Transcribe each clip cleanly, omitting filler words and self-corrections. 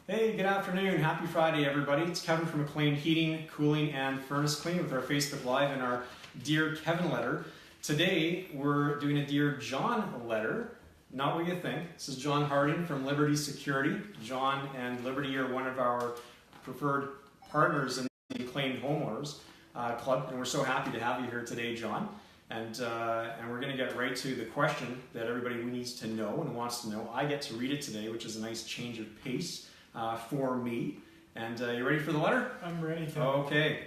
Hey, good afternoon. Happy Friday, everybody. It's Kevin from Acclaimed Heating, Cooling, and Furnace Clean with our Facebook Live and our Dear Keven letter. Today, we're doing a Dear John letter. Not what you think. This is John Harding from Liberty Security. John and Liberty are one of our preferred partners in the Acclaimed Homeowners Club, and we're so happy to have you here today, John. And we're going to get right to the question that everybody needs to know and wants to know. I get to read it today, which is a nice change of pace for me. And you ready for the letter? I'm ready. Okay.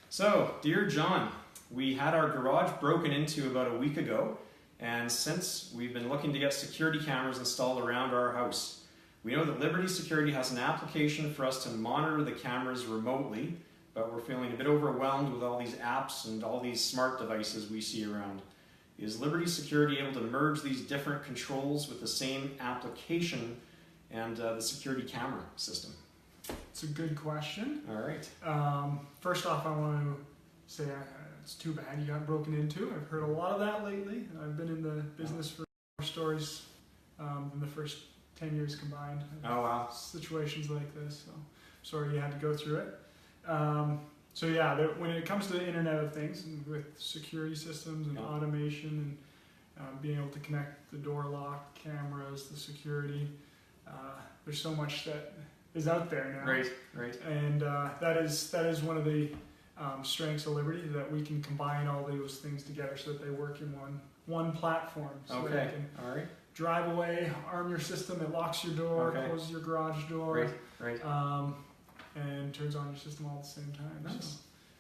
So, dear John, we had our garage broken into about a week ago, and since we've been looking to get security cameras installed around our house. We know that Liberty Security has an application for us to monitor the cameras remotely, but we're feeling a bit overwhelmed with all these apps and all these smart devices we see around. Is Liberty Security able to merge these different controls with the same application and the security camera system? It's a good question. All right. First off, I want to say it's too bad you got broken into. I've heard a lot of that lately. I've been in the business for more stories in the first 10 years combined. Oh, wow. Situations like this. So sorry you had to go through it. So yeah, when it comes to the Internet of Things and with security systems and automation and being able to connect the door lock, cameras, the security, there's so much that is out there now. Right. And that is one of the strengths of Liberty, that we can combine all those things together so that they work in one platform. So Okay. that you can All right. drive away, arm your system, it locks your door, closes your garage door. Right. And turns on your system all at the same time. Nice.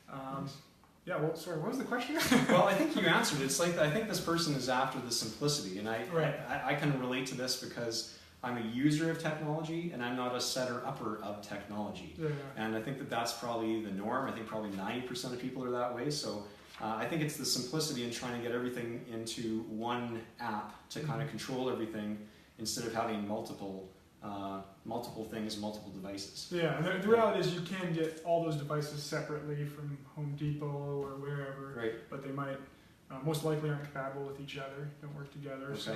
So, Nice. yeah, well, sorry, what was the question? Well, I think you answered it. It's like, I think this person is after the simplicity, and I can relate to this because I'm a user of technology and I'm not a setter-upper of technology. Yeah. And I think that that's probably the norm. I think probably 90% of people are that way. So I think it's the simplicity in trying to get everything into one app to kind of control everything instead of having multiple things, multiple devices. Yeah, and the reality is you can get all those devices separately from Home Depot or wherever, but they might most likely aren't compatible with each other, don't work together. Okay. So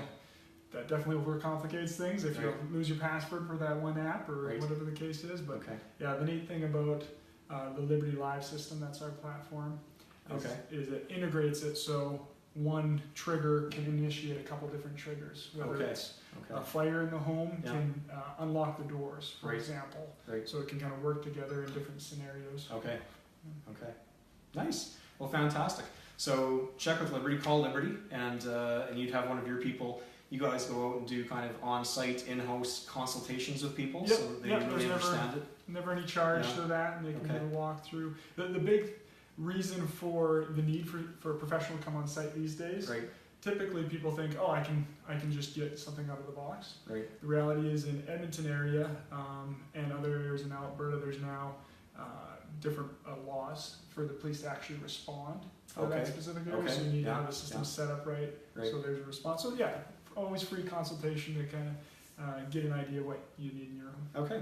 that definitely overcomplicates things if you lose your password for that one app or whatever the case is. But yeah, the neat thing about the Liberty Live system, that's our platform, is it integrates it so one trigger can initiate a couple different triggers. Whether it's a fire in the home can unlock the doors, for example. So it can kind of work together in different scenarios. Okay. Nice. Well, fantastic. So check with Liberty, call Liberty, and you'd have one of your people. You guys go out and do kind of on-site, in-house consultations with people so that they really understand it. Never any charge to that, and they can do a walkthrough. The big reason for the need for a professional to come on site these days, typically people think, oh, I can just get something out of the box. The reality is, in Edmonton area and other areas in Alberta, there's now different laws for the police to actually respond for that specific area. So you need to have a system set up so there's a response. So yeah, always free consultation to kind of get an idea what you need in your home. Okay.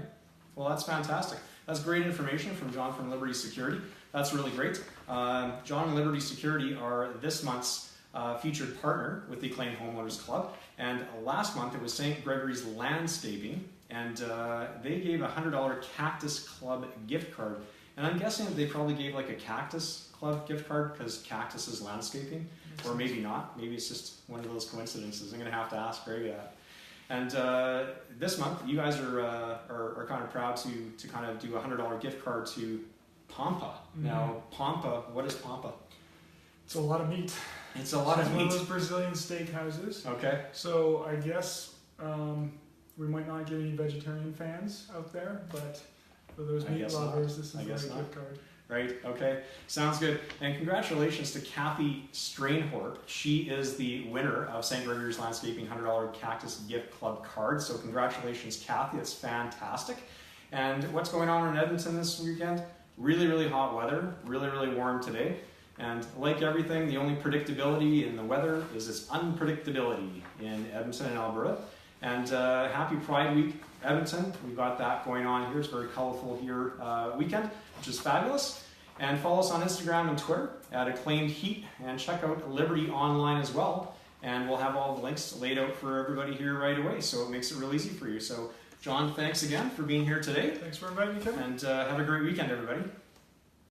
Well, that's fantastic. That's great information from John from Liberty Security. That's really great. John and Liberty Security are this month's featured partner with the Acclaimed Homeowners Club. And last month it was St. Gregory's Landscaping, and they gave a $100 Cactus Club gift card. And I'm guessing that they probably gave like a Cactus Club gift card because cactus is landscaping, or maybe not. Maybe it's just one of those coincidences. I'm going to have to ask Greg that. And this month, you guys are kind of proud to kind of do a $100 gift card to Pampa. Now, Pampa, what is Pampa? It's a lot of meat. It's a lot of meat. One of those Brazilian steakhouses. Okay. So I guess we might not get any vegetarian fans out there, but for those meat lovers, this is a great gift card. Right, okay. Sounds good. And congratulations to Kathy Strainhort. She is the winner of St. Gregory's Landscaping $100 Cactus Gift Club card. So congratulations, Kathy. It's fantastic. And what's going on in Edmonton this weekend? Really, really hot weather. Really, really warm today. And like everything, the only predictability in the weather is its unpredictability in Edmonton and Alberta. And happy Pride Week, Edmonton. We've got that going on here. It's very colorful here weekend, which is fabulous. And follow us on Instagram and Twitter at Acclaimed Heat, and check out Liberty online as well. And we'll have all the links laid out for everybody here right away, so it makes it real easy for you. So John, thanks again for being here today. Thanks for inviting me, Kevin. And have a great weekend, everybody.